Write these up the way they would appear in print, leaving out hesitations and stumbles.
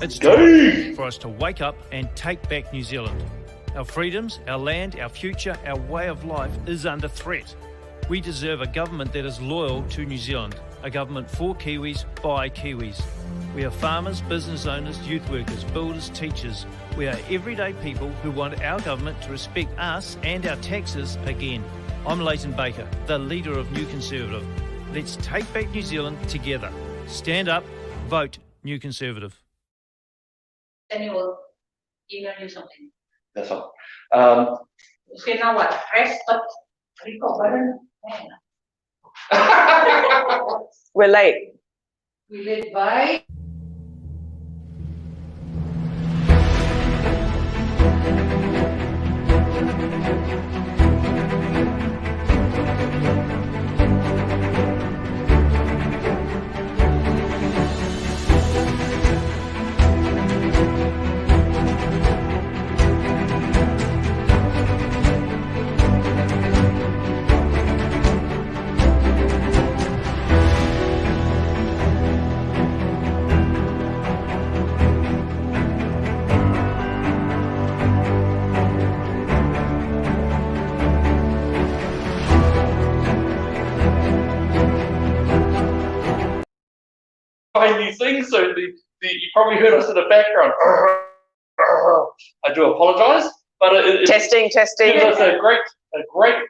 It's time for us to wake up and take back New Zealand. Our freedoms, our land, our future, our way of life is under threat. We deserve a government that is loyal to New Zealand, a government for Kiwis, by Kiwis. We are farmers, business owners, youth workers, builders, teachers. We are everyday people who want our government to respect us and our taxes again. I'm Leighton Baker, the leader of New Conservative. Let's take back New Zealand together. Stand up, vote New Conservative. Will email you something. That's all. Okay, now what? Press the record button. We're late. We late by. These things, so you probably heard us in the background. I do apologise, but it Testing. gives us a great,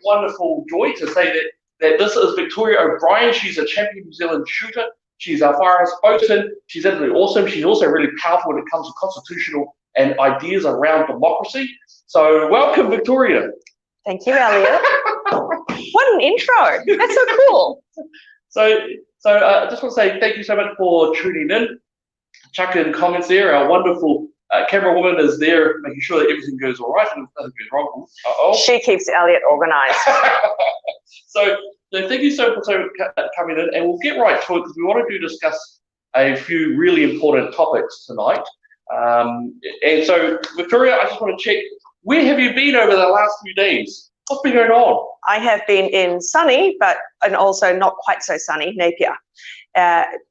wonderful joy to say that this is Victoria O'Brien. She's a champion New Zealand shooter. She's our firearms spokesman. She's absolutely awesome. She's also really powerful when it comes to constitutional and ideas around democracy. So welcome, Victoria. Thank you, Elliot. What an intro. That's so cool. So I just want to say thank you so much for tuning in. Chuck in comments there. Our wonderful camera woman is there making sure that everything goes all right and nothing goes wrong. She keeps Elliot organised. So thank you so much for coming in, and we'll get right to it because we want to discuss a few really important topics tonight. And so, Victoria, I just want to check, where have you been over the last few days? What's been going on? I have been in sunny, and also not quite so sunny, Napier,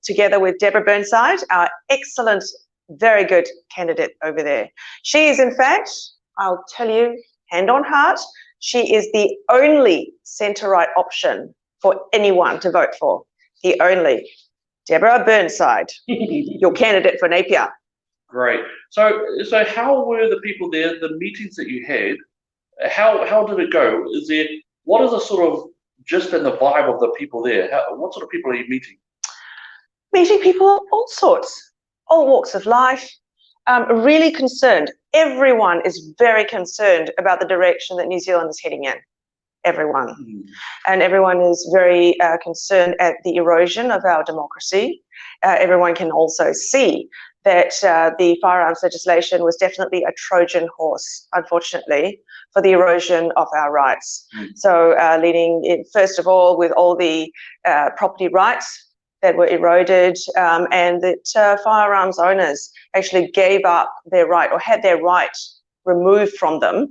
together with Deborah Burnside, our excellent, very good candidate over there. She is, in fact, I'll tell you, hand on heart, she is the only centre-right option for anyone to vote for. The only. Deborah Burnside, your candidate for Napier. Great. So how were the people there, the meetings that you had? How did it go? What is the sort of gist and the vibe of the people there? What sort of people are you meeting? Meeting people of all sorts, all walks of life, really concerned. Everyone is very concerned about the direction that New Zealand is heading in. Everyone. And everyone is very concerned at the erosion of our democracy. Everyone can also see that the firearms legislation was definitely a Trojan horse, unfortunately, for the erosion of our rights. So leading in, first of all, with all the property rights that were eroded, and that firearms owners actually gave up their right, or had their right removed from them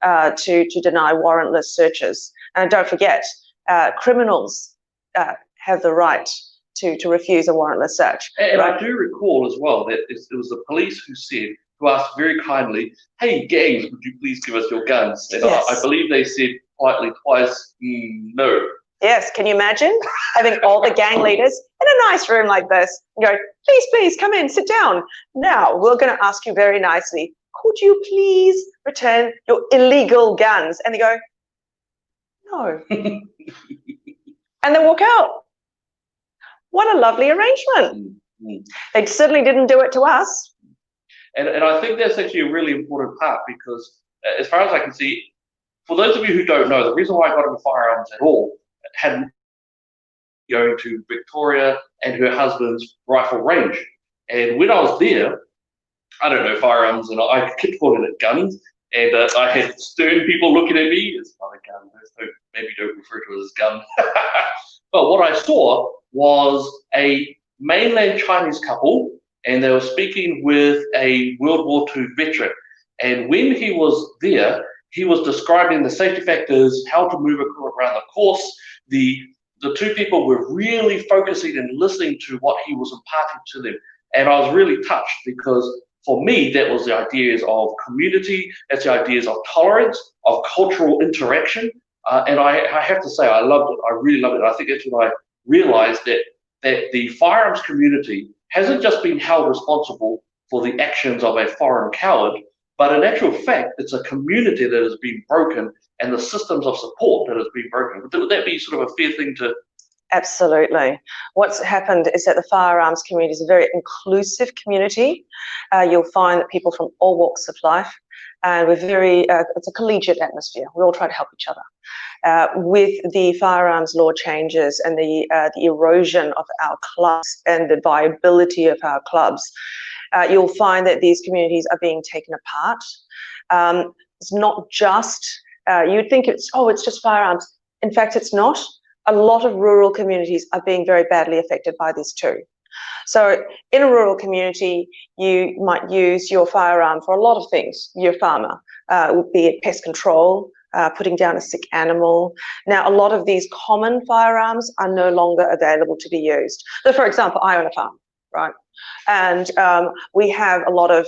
to deny warrantless searches. And don't forget, criminals have the right to refuse a warrantless search. And right? I do recall as well that it was the police who asked very kindly, "Hey gangs, would you please give us your guns?" And Yes. I believe they said politely twice, no. Yes, can you imagine having all the gang leaders in a nice room like this and go, please, come in, sit down. Now, we're going to ask you very nicely, could you please return your illegal guns? And they go, no. And they walk out. What a lovely arrangement. They certainly didn't do it to us. And I think that's actually a really important part because as far as I can see, for those of you who don't know, the reason why I got into firearms at all had going to Victoria and her husband's rifle range. And when I was there, I don't know firearms, and I kept calling it guns. And I had stern people looking at me. It's not a gun. Maybe don't refer to it as gun. But what I saw was a mainland Chinese couple, and they were speaking with a World War II veteran. And when he was there, he was describing the safety factors, how to move around the course. The two people were really focusing and listening to what he was imparting to them. And I was really touched because for me, that was the ideas of community, that's the ideas of tolerance, of cultural interaction. And I have to say, I loved it. I really loved it. I think that's when I realized that the firearms community hasn't just been held responsible for the actions of a foreign coward, but in actual fact, it's a community that has been broken and the systems of support that has been broken. Would that be sort of a fair thing to? Absolutely. What's happened is that the firearms community is a very inclusive community. You'll find that people from all walks of life, and it's a collegiate atmosphere. We all try to help each other. With the firearms law changes and the erosion of our clubs and the viability of our clubs, you'll find that these communities are being taken apart. It's not just, you'd think it's just firearms. In fact, it's not. A lot of rural communities are being very badly affected by this too. So in a rural community, you might use your firearm for a lot of things. Your farmer, be it pest control, putting down a sick animal. Now, a lot of these common firearms are no longer available to be used. So for example, I own a farm, right? And we have a lot of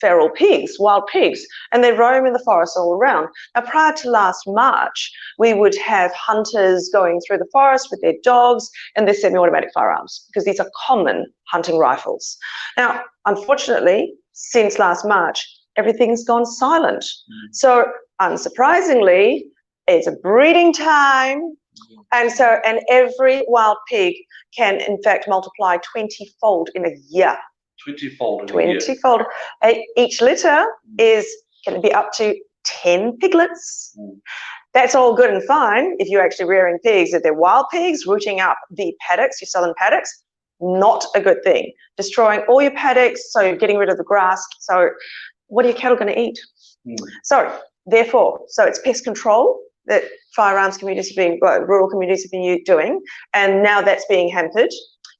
feral pigs, wild pigs, and they roam in the forest all around. Now, prior to last March, we would have hunters going through the forest with their dogs and their semi-automatic firearms because these are common hunting rifles. Now, unfortunately, since last March, everything's gone silent. So, unsurprisingly, it's a breeding time, and every wild pig can, in fact, multiply 20-fold in a year. 20-fold. 20-fold. Each litter can be up to 10 piglets. That's all good and fine if you're actually rearing pigs. If they're wild pigs, rooting up the paddocks, your southern paddocks, not a good thing. Destroying all your paddocks, so getting rid of the grass. So what are your cattle going to eat? So therefore, it's pest control that firearms communities rural communities have been doing, and now that's being hampered.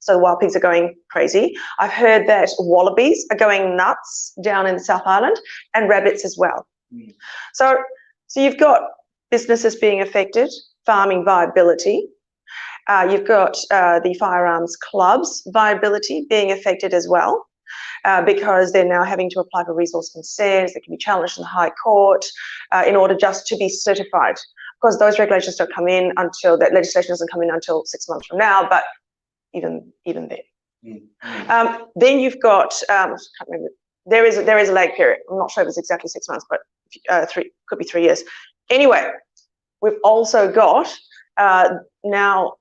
So wild pigs are going crazy. I've heard that wallabies are going nuts down in the South Island, and rabbits as well. So you've got businesses being affected, farming viability. You've got the firearms clubs viability being affected as well, because they're now having to apply for resource consents that can be challenged in the High Court in order just to be certified. Of course, those regulations don't come in until, that legislation doesn't come in until 6 months from now, but even then. Then you've got, I can't remember, there is a lag period. I'm not sure if it's exactly 6 months, but could be 3 years. Anyway, we've also got now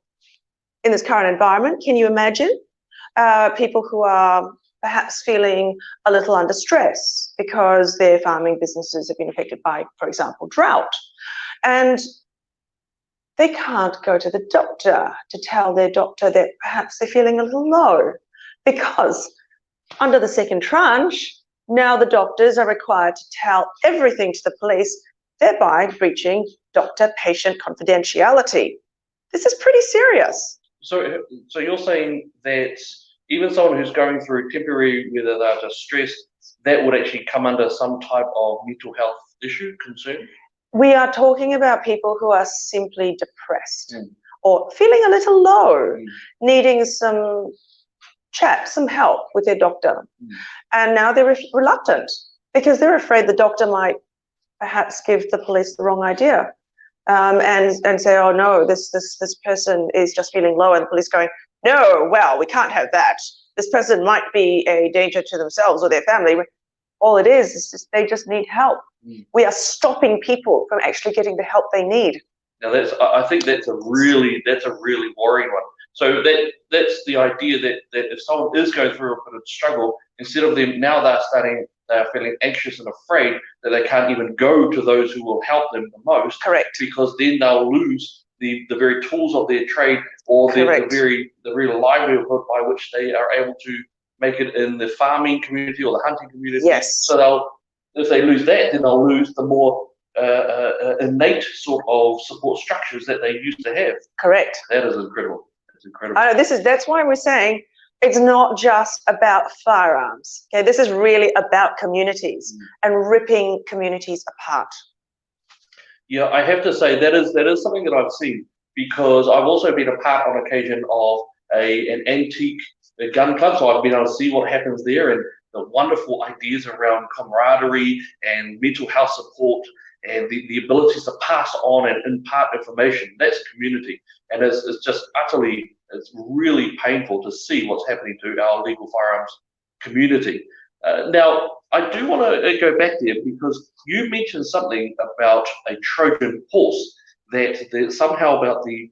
in this current environment, can you imagine people who are perhaps feeling a little under stress because their farming businesses have been affected by, for example, drought, and they can't go to the doctor to tell their doctor that perhaps they're feeling a little low, because under the second tranche, now the doctors are required to tell everything to the police, thereby breaching doctor-patient confidentiality. This is pretty serious. So you're saying that even someone who's going through temporary, whether they're distressed, that would actually come under some type of mental health issue, concern? We are talking about people who are simply depressed or feeling a little low, needing some chat, some help with their doctor. And now they're reluctant because they're afraid the doctor might perhaps give the police the wrong idea, and say, oh no, this person is just feeling low, and the police going, no, well, we can't have that. This person might be a danger to themselves or their family. All it is just they just need help. We are stopping people from actually getting the help they need. Now I think that's a really worrying one. So that's the idea that if someone is going through a bit of struggle, instead of them now they're feeling anxious and afraid that they can't even go to those who will help them the most. Correct. Because then they'll lose the very tools of their trade, or the real livelihood by which they are able to make it in the farming community or the hunting community. Yes. So if they lose that, then they'll lose the more innate sort of support structures that they used to have. Correct. That is incredible. It's incredible. I know that's why we're saying it's not just about firearms. Okay, this is really about communities and ripping communities apart. Yeah, I have to say that is something that I've seen, because I've also been a part on occasion of an antique gun club, so I've been able to see what happens there and the wonderful ideas around camaraderie and mental health support and the abilities to pass on and impart information. That's community, and it's just utterly, it's really painful to see what's happening to our legal firearms community. Now, I do want to go back there, because you mentioned something about a Trojan horse, that somehow about the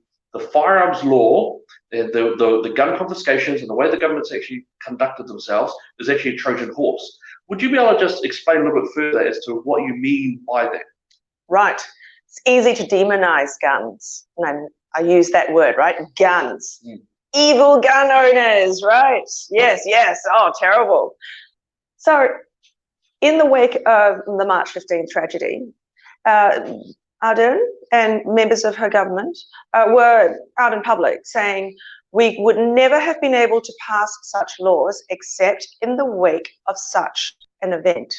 firearms law, the gun confiscations and the way the government's actually conducted themselves is actually a Trojan horse. Would you be able to just explain a little bit further as to what you mean by that? Right. It's easy to demonize guns. And I use that word, right? Guns. Evil gun owners, right? Yes. Oh, terrible. So in the wake of the March 15 tragedy, Ardern and members of her government were out in public saying we would never have been able to pass such laws except in the wake of such an event.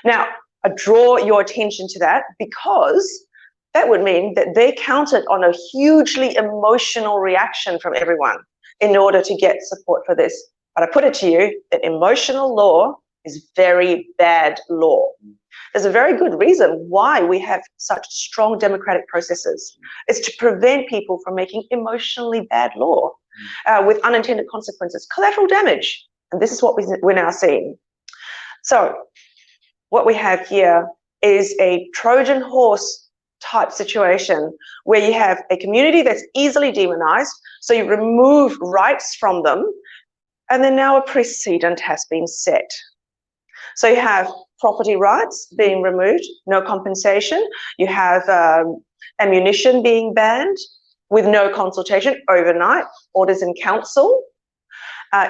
Now, I draw your attention to that because that would mean that they counted on a hugely emotional reaction from everyone in order to get support for this. But I put it to you that emotional law is very bad law. There's a very good reason why we have such strong democratic processes. It's to prevent people from making emotionally bad law with unintended consequences, collateral damage. And this is what we're now seeing. So what we have here is a Trojan horse type situation where you have a community that's easily demonized, so you remove rights from them, and then now a precedent has been set. So you have property rights being removed, no compensation. You have ammunition being banned with no consultation overnight, orders in council.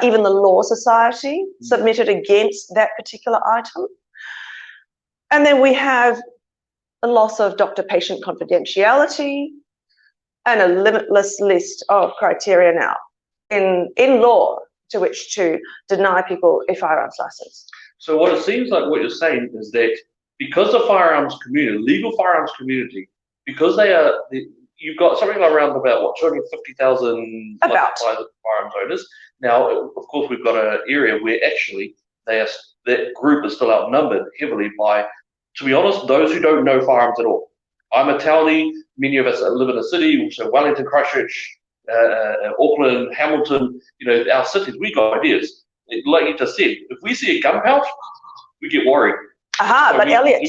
Even the Law Society submitted against that particular item. And then we have the loss of doctor-patient confidentiality and a limitless list of criteria now in law to which to deny people a firearms license. So what it seems like what you're saying is that because the firearms community, legal firearms community, because you've got something around about what, 250,000 firearms owners. Now, of course, we've got an area where actually that group is still outnumbered heavily by, to be honest, those who don't know firearms at all. I'm a townie. Many of us live in a city, so Wellington, Christchurch, Auckland, Hamilton. You know, our cities. We got ideas. Like you just said, if we see a gun pouch, we get worried. But Elliot,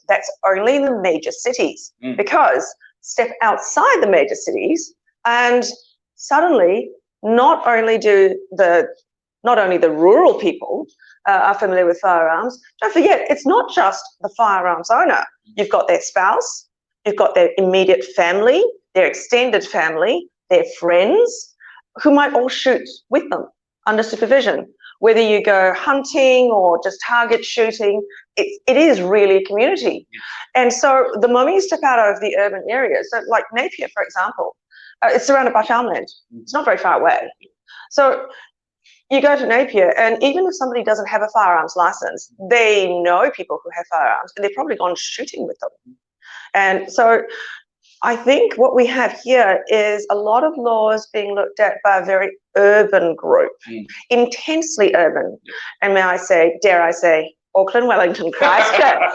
that's only in the major cities, because step outside the major cities and suddenly not only the rural people are familiar with firearms. Don't forget, it's not just the firearms owner. You've got their spouse, you've got their immediate family, their extended family, their friends, who might all shoot with them under supervision. Whether you go hunting or just target shooting, it is really a community. And so the moment you step out of the urban areas, so like Napier, for example, it's surrounded by farmland. It's not very far away. So You go to Napier, and even if somebody doesn't have a firearms license, they know people who have firearms, and they've probably gone shooting with them. And so I think what we have here is a lot of laws being looked at by a very urban group, intensely urban. And may I say, dare I say, Auckland, Wellington, Christchurch.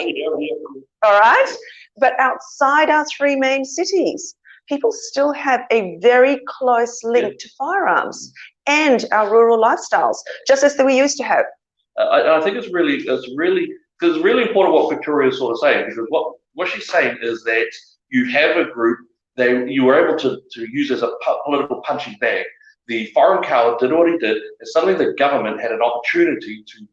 All right? But outside our three main cities, people still have a very close link to firearms and our rural lifestyles, just as we used to have. I think it's really important what Victoria's sort of saying, because what she's saying is that you have a group that you were able to use as a political punching bag. The foreign cow did what he did, and suddenly the government had an opportunity to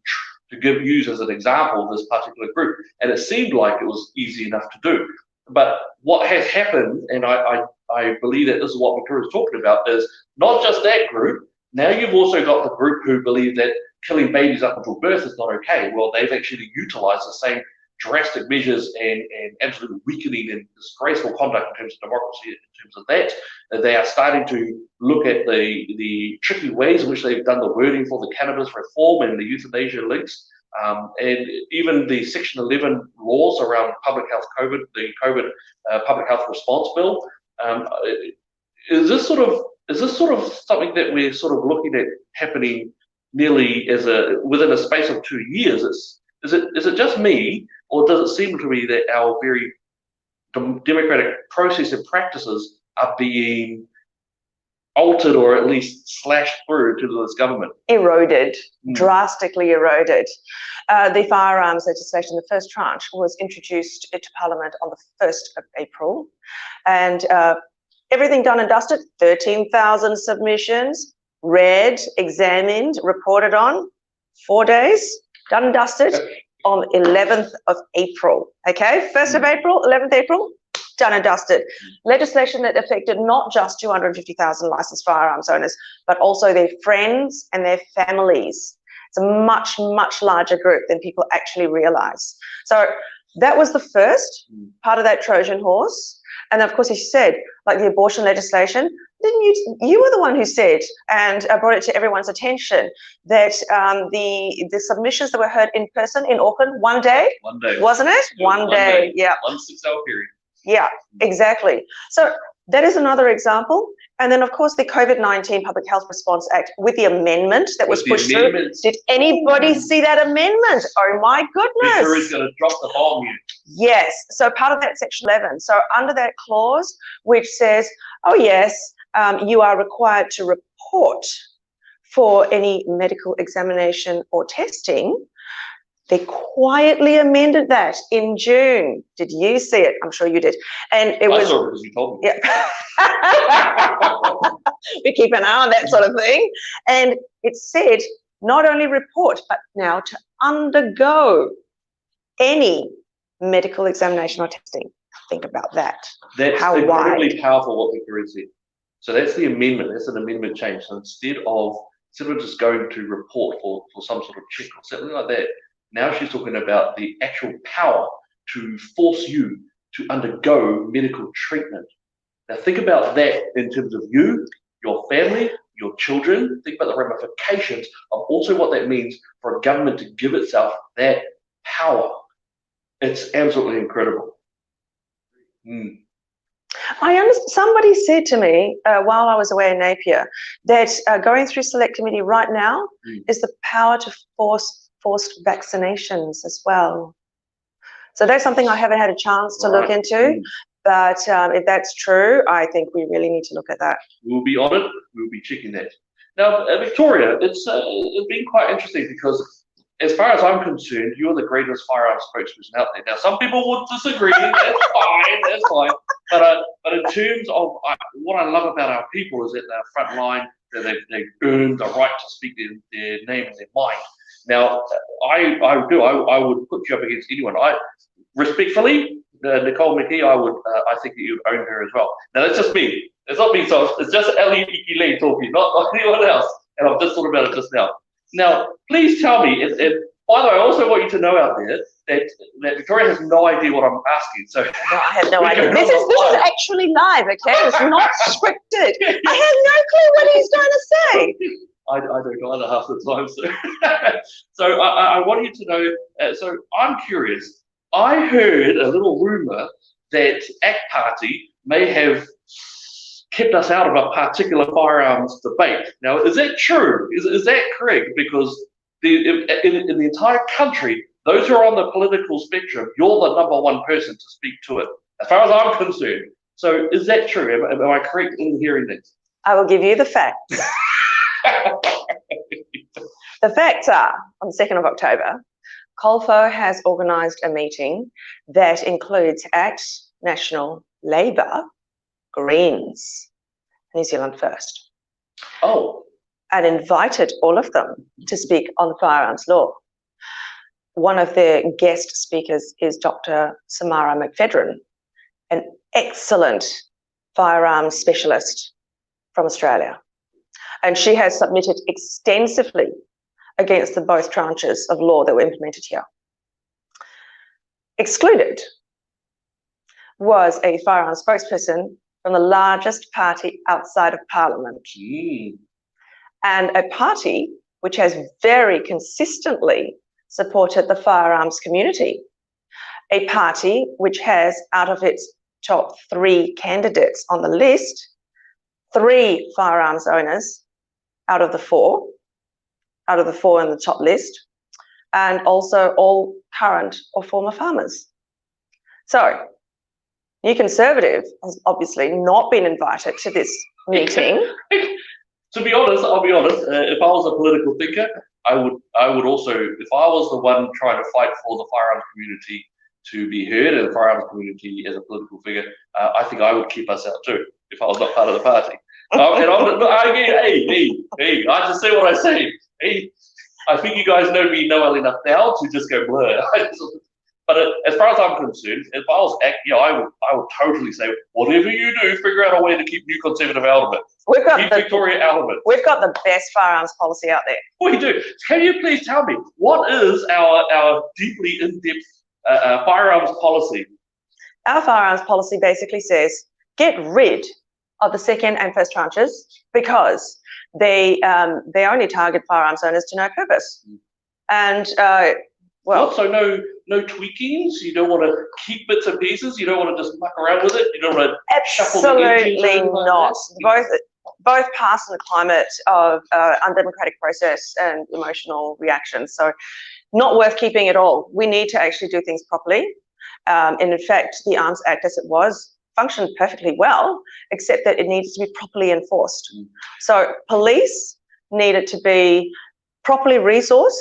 use as an example this particular group, and it seemed like it was easy enough to do. But what has happened, and I believe that this is what Victoria's talking about, is not just that group. Now you've also got the group who believe that killing babies up until birth is not okay. Well, they've actually utilised the same drastic measures and absolute weakening and disgraceful conduct in terms of democracy, in terms of that they are starting to look at the tricky ways in which they've done the wording for the cannabis reform and the euthanasia links, and even the Section 11 laws around public health the COVID public health response bill. Is this sort of something that we're sort of looking at happening nearly within a space of 2 years? Is it just me, or does it seem to me that our very democratic process and practices are being altered, or at least slashed through to this government? Eroded, drastically eroded. The firearms legislation, the first tranche, was introduced into Parliament on the 1st of April. And everything done and dusted, 13,000 submissions, read, examined, reported on, 4 days, done and dusted on 11th of April. Okay, 1st of April, 11th April, done and dusted. Legislation that affected not just 250,000 licensed firearms owners, but also their friends and their families. It's a much, much larger group than people actually realise. So that was the first part of that Trojan horse. And of course, he said, like the abortion legislation, you were the one who said, and brought it to everyone's attention, that the submissions that were heard in person in Auckland, one day, wasn't it? One day, yeah. 1 6-hour period. Yeah, exactly. So that is another example. And then, of course, the COVID-19 Public Health Response Act with the amendment that was pushed through. Did anybody see that amendment? Oh, my goodness. Victoria's going to drop the bomb here. Yes. So part of that Section 11. So under that clause, which says, oh, yes, you are required to report for any medical examination or testing. They quietly amended that in June. Did you see it? I'm sure you did. And it was. I saw it because you told me. Yeah. We keep an eye on that sort of thing. And it said not only report, but now to undergo any medical examination or testing. Think about that. That's incredibly powerful what Victoria said. So that's the amendment. That's an amendment change. So instead of just going to report for some sort of check or something like that, now she's talking about the actual power to force you to undergo medical treatment. Now think about that in terms of you, your family, your children. Think about the ramifications of also what that means for a government to give itself that power. It's absolutely incredible. I understand. Somebody said to me while I was away in Napier that going through select committee right now is the power to forced vaccinations as well. So that's something I haven't had a chance to look into. But if that's true, I think we really need to look at that. We'll be on it. We'll be checking that. Now, Victoria, it's been quite interesting because as far as I'm concerned, you're the greatest firearms spokesperson out there. Now, some people would disagree. That's fine. But in terms of what I love about our people is that they're front line, that they've earned the right to speak their name and their mind. Now, I would put you up against anyone. Respectfully, Nicole McKee, I think that you'd own her as well. Now, that's just me. It's not me, so it's just Elliot Ikilei talking, not anyone else. And I've just thought about it just now. Now, please tell me, and by the way, I also want you to know out there that Victoria has no idea what I'm asking. So no, I have no idea. This is actually live, okay? It's not scripted. I have no clue what he's going to say. I don't either half the time. So, so I want you to know. So I'm curious. I heard a little rumor that ACT Party may have kept us out of a particular firearms debate. Now, is that true? Is that correct? Because in the entire country, those who are on the political spectrum, you're the number one person to speak to it, as far as I'm concerned. So is that true? Am I correct in hearing this? I will give you the facts. The facts are, on the 2nd of October, Colfo has organised a meeting that includes ACT, National, Labour, Greens, New Zealand First. Oh. And invited all of them to speak on the firearms law. One of their guest speakers is Dr. Samara McFedrin, an excellent firearms specialist from Australia. And she has submitted extensively against the both tranches of law that were implemented here. Excluded was a firearms spokesperson from the largest party outside of Parliament. And a party which has very consistently supported the firearms community. A party which has, out of its top 3 candidates on the list, 3 firearms owners out of the 4 in the top list, and also all current or former farmers. So, New Conservative has obviously not been invited to this meeting. To be honest, I'll be honest. If I was a political thinker, I would also, if I was the one trying to fight for the firearms community to be heard and the firearms community as a political figure, I think I would keep us out too if I was not part of the party. And I'm not again. Hey, I just say what I say. Hey, I think you guys know me well enough now to just go blur. But as far as I'm concerned, if I was ACT, I would totally say, whatever you do, figure out a way to keep New Conservative out of it. Keep Victoria out of it. We've got the best firearms policy out there. We do. Can you please tell me, what is our deeply in-depth firearms policy? Our firearms policy basically says, get rid of the 2nd and 1st tranches because they only target firearms owners to no purpose. And well, so no tweakings. You don't want to keep bits and pieces. You don't want to just muck around with it. You don't want to shuffle the edges. Absolutely not. Both past and the climate of undemocratic process and emotional reactions. So, not worth keeping at all. We need to actually do things properly. And in fact, the Arms Act, as it was, functioned perfectly well, except that it needs to be properly enforced. So, police needed to be properly resourced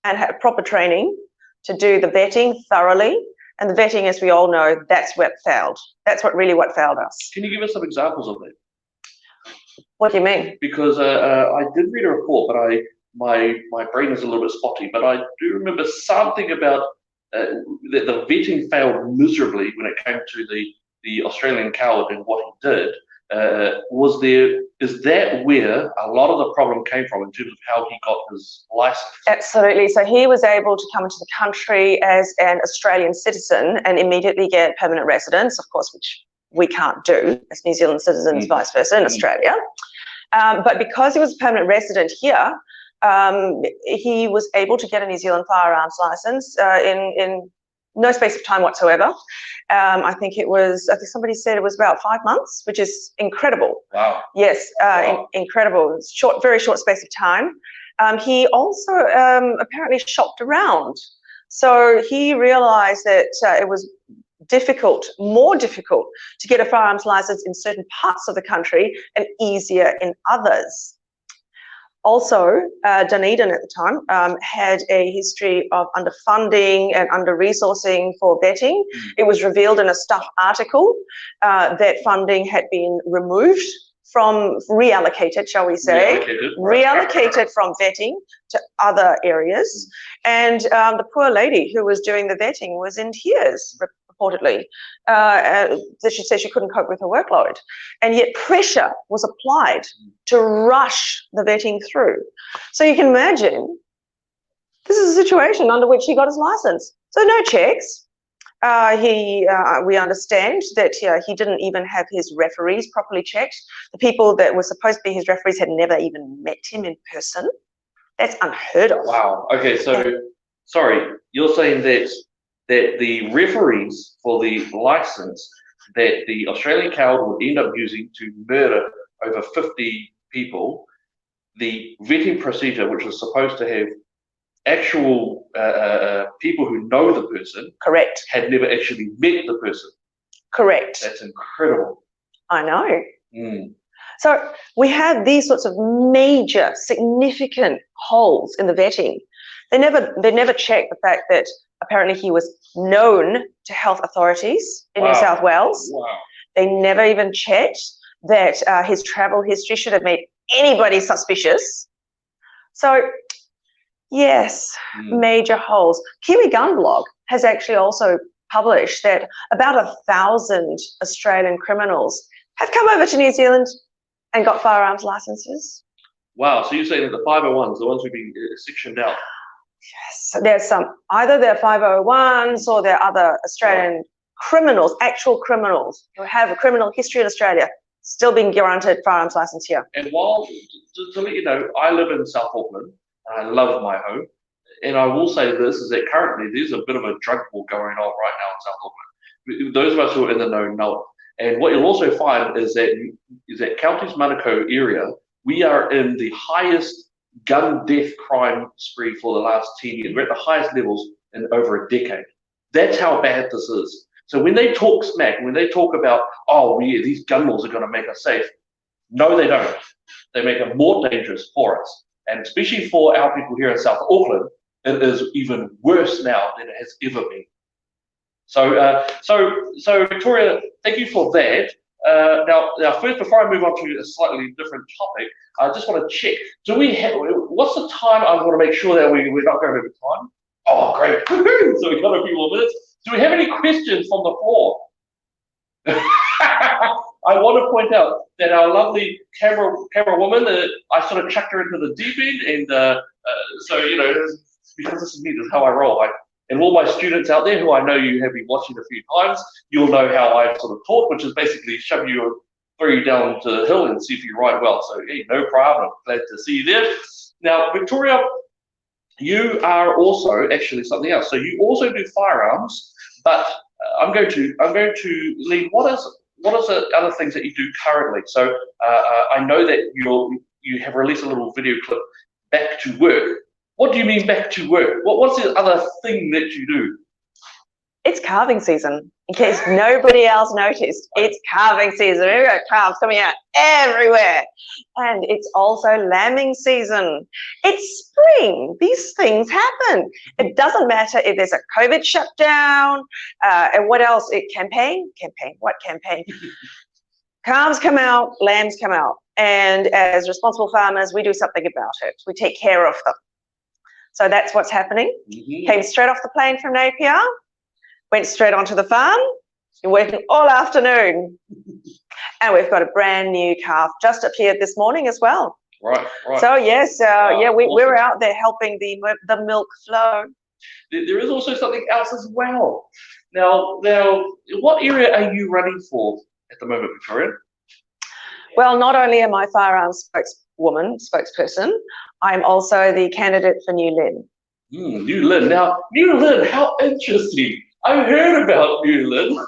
and have proper training to do the vetting thoroughly. And the vetting, as we all know, that's what failed. That's what failed us. Can you give us some examples of that? What do you mean? Because I did read a report, but my brain is a little bit spotty, but I do remember something about that the vetting failed miserably when it came to the Australian coward and what he did. Is that where a lot of the problem came from in terms of how he got his license? Absolutely. So he was able to come into the country as an Australian citizen and immediately get permanent residence, of course, which we can't do as New Zealand citizens, vice versa in Australia. But because he was a permanent resident here, he was able to get a New Zealand firearms license in no space of time whatsoever. I think somebody said it was about 5 months, which is incredible. Wow. Yes, wow. Incredible. Very short space of time. He also apparently shopped around. So he realized that it was more difficult to get a firearms license in certain parts of the country and easier in others. Also, Dunedin at the time had a history of underfunding and under-resourcing for vetting. It was revealed in a Stuff article that funding had been reallocated, shall we say, reallocated from vetting to other areas. And the poor lady who was doing the vetting was in tears, reportedly. She said she couldn't cope with her workload. And yet pressure was applied to rush the vetting through. So you can imagine, this is a situation under which he got his license. So no checks. We understand that he didn't even have his referees properly checked. The people that were supposed to be his referees had never even met him in person. That's unheard of. Wow. Okay, so sorry, you're saying that the referees for the license that the Australian Council would end up using to murder over 50 people, the vetting procedure, which was supposed to have actual people who know the person, Correct. had never actually met the person. Correct. That's incredible. I know. Mm. So we have these sorts of major, significant holes in the vetting. They never checked the fact that apparently he was known to health authorities in New South Wales. Wow. They never even checked that his travel history should have made anybody suspicious. So, yes, major holes. Kiwi Gun Blog has actually also published that about 1,000 Australian criminals have come over to New Zealand and got firearms licenses. Wow, so you're saying that the 501s, the ones who've been sectioned out? Yes, there's some, either they're 501s or they're other Australian criminals, actual criminals who have a criminal history in Australia, still being granted firearms license here. And while, to let you know, I live in South Auckland, and I love my home, and I will say this, is that currently there's a bit of a drug war going on right now in South Auckland. Those of us who are in the know it. And what you'll also find is that Counties Manukau area, we are in the highest gun death crime spree for the last 10 years. We're at the highest levels in over a decade. That's how bad this is. So when they talk smack, when they talk about, oh yeah, these gun laws are going to make us safe, no, they don't. They make it more dangerous for us. And especially for our people here in South Auckland, it is even worse now than it has ever been. So Victoria, thank you for that. Now, first, before I move on to a slightly different topic, I just want to check. Do we have? What's the time? I want to make sure that we're not going over time. Oh, great! So we've got a few more minutes. Do we have any questions from the floor? I want to point out that our lovely camera woman, I sort of chucked her into the deep end, and so you know, because this is me, this is how I roll. And all my students out there who I know you have been watching a few times, you'll know how I sort of taught, which is basically throw you down to the hill and see if you ride well. So hey, no problem. Glad to see you there. Now, Victoria, you are also actually something else. So you also do firearms, but I'm going to lead. What is the other things that you do currently? So I know that you have released a little video clip, Back to Work. What do you mean back to work? What's the other thing that you do? It's calving season. In case nobody else noticed, it's calving season. We've got calves coming out everywhere. And it's also lambing season. It's spring. These things happen. It doesn't matter if there's a COVID shutdown, and what else? Campaign? What campaign? Calves come out, lambs come out. And as responsible farmers, we do something about it. We take care of them. So that's what's happening. Came straight off the plane from Napier, went straight onto the farm, been working all afternoon. And we've got a brand new calf just appeared this morning as well. Right. So yes, we're out there helping the milk flow. There is also something else as well. Now, what area are you running for at the moment, Victoria? Well, not only am I firearms spokesperson, I'm also the candidate for New Lynn. New Lynn. Now, New Lynn, how interesting. I heard about New Lynn.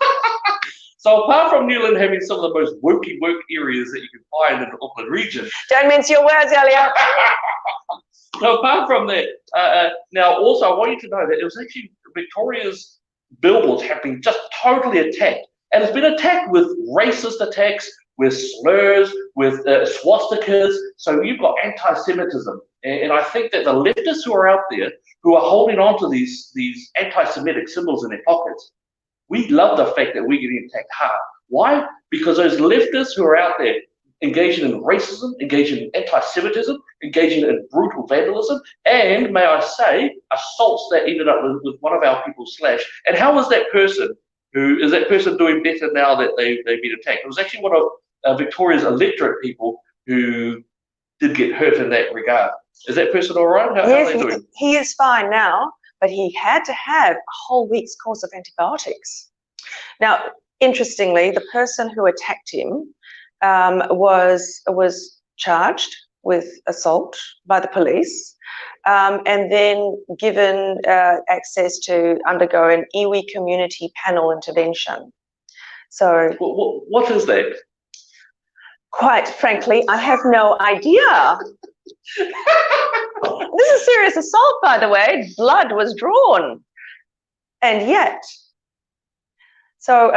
So apart from New Lynn having some of the most wokey work areas that you can find in the Auckland region. Don't mince your words, Elliot. So apart from that, now also I want you to know that it was actually Victoria's billboards have been just totally attacked. And it's been attacked with racist attacks, with slurs, with swastikas. So you've got anti-Semitism. And I think that the leftists who are out there, who are holding on to these anti-Semitic symbols in their pockets, we love the fact that we're getting attacked hard. Why? Because those leftists who are out there engaging in racism, engaging in anti-Semitism, engaging in brutal vandalism, and may I say, assaults that ended up with one of our people slashed. And how is that person doing better now that they've been attacked? It was actually one of Victoria's electorate people who did get hurt in that regard. Is that person all right? How are they doing? He is fine now. but he had to have a whole week's course of antibiotics. Now, interestingly, the person who attacked him was charged with assault by the police, and then given access to undergo an iwi community panel intervention. So, what is that? Quite frankly, I have no idea. This is serious assault, by the way. Blood was drawn, and yet. So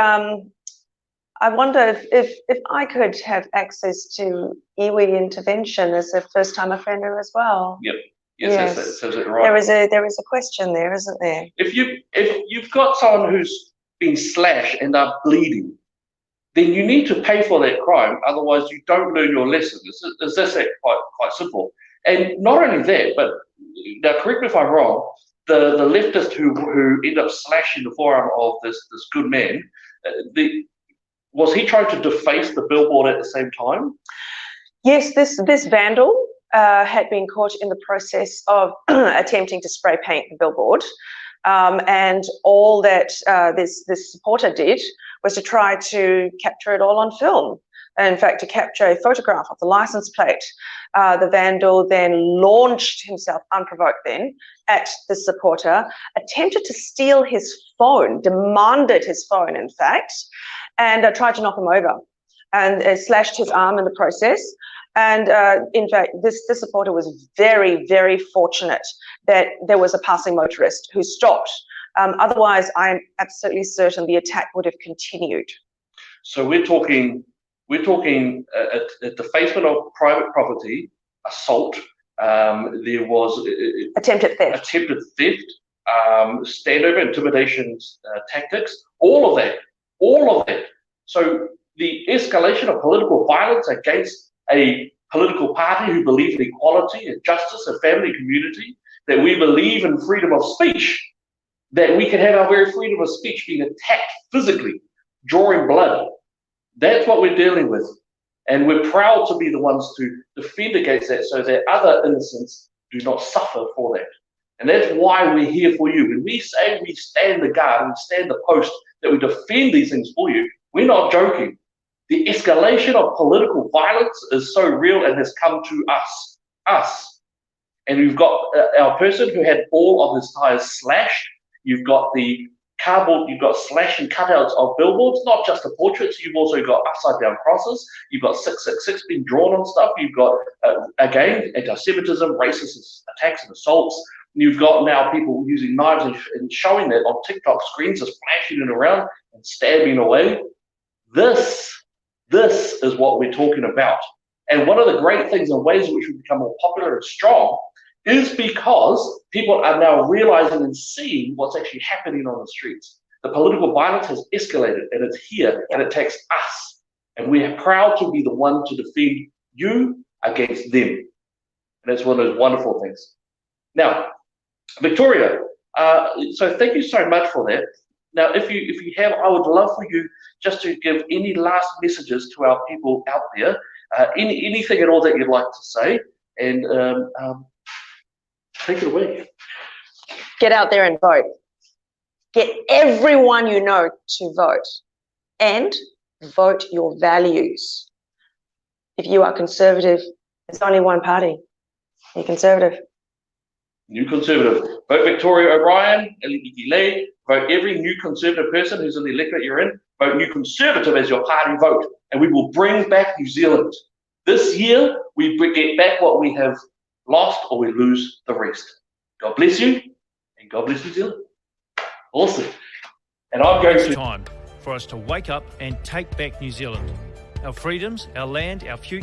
I wonder if I could have access to iwi intervention as a first-time offender as well. Yep. Yes. That's right. There is a question there, isn't there? If you've got someone who's been slashed and are bleeding, then you need to pay for that crime. Otherwise, you don't learn your lesson. It's just that quite simple. And not only that, but now correct me if I'm wrong. The leftist who ended up slashing the forearm of this good man, was he trying to deface the billboard at the same time? Yes, this vandal had been caught in the process of attempting to spray paint the billboard, and all that this supporter did was to try to capture it all on film. In fact, to capture a photograph of the license plate. The vandal then launched himself unprovoked then at the supporter, attempted to steal his phone, demanded his phone, in fact, and tried to knock him over, and slashed his arm in the process. And in fact, this supporter was very, very fortunate that there was a passing motorist who stopped. Otherwise, I'm absolutely certain the attack would have continued. So we're talking a defacement of private property, assault. There was attempted theft, standover, intimidation tactics, all of that. So the escalation of political violence against a political party who believe in equality and justice and family community, that we believe in freedom of speech, that we can have our very freedom of speech being attacked physically, drawing blood. That's what we're dealing with. And we're proud to be the ones to defend against that so that other innocents do not suffer for that. And that's why we're here for you. When we say we stand the guard, we stand the post, that we defend these things for you, we're not joking. The escalation of political violence is so real and has come to us. And we've got our person who had all of his tires slashed. You've got the cardboard, you've got slash and cutouts of billboards, not just the portraits, you've also got upside down crosses, you've got 666 being drawn on stuff, you've got, again, anti-Semitism, racist attacks and assaults, you've got now people using knives and showing that on TikTok screens, just flashing it around and stabbing away. This is what we're talking about. And one of the great things and ways in which we become more popular and strong is because people are now realizing and seeing what's actually happening on the streets. The political violence has escalated, and it's here, and it attacks us. And we are proud to be the one to defend you against them. And that's one of those wonderful things. Now, Victoria, so thank you so much for that. Now, if you have, I would love for you just to give any last messages to our people out there, anything at all that you'd like to say, and take it away. Get out there and vote. Get everyone you know to vote, and vote your values. If you are conservative, there's only one party. You're conservative. New Conservative. Vote Victoria O'Brien, Elliot Ikilei. Vote every new Conservative person who's in the electorate you're in. Vote New Conservative as your party vote, and we will bring back New Zealand. This year, we get back what we have lost, or we lose the rest. God bless you, and God bless New Zealand. Awesome. And I'm going to... It's time for us to wake up and take back New Zealand. Our freedoms, our land, our future.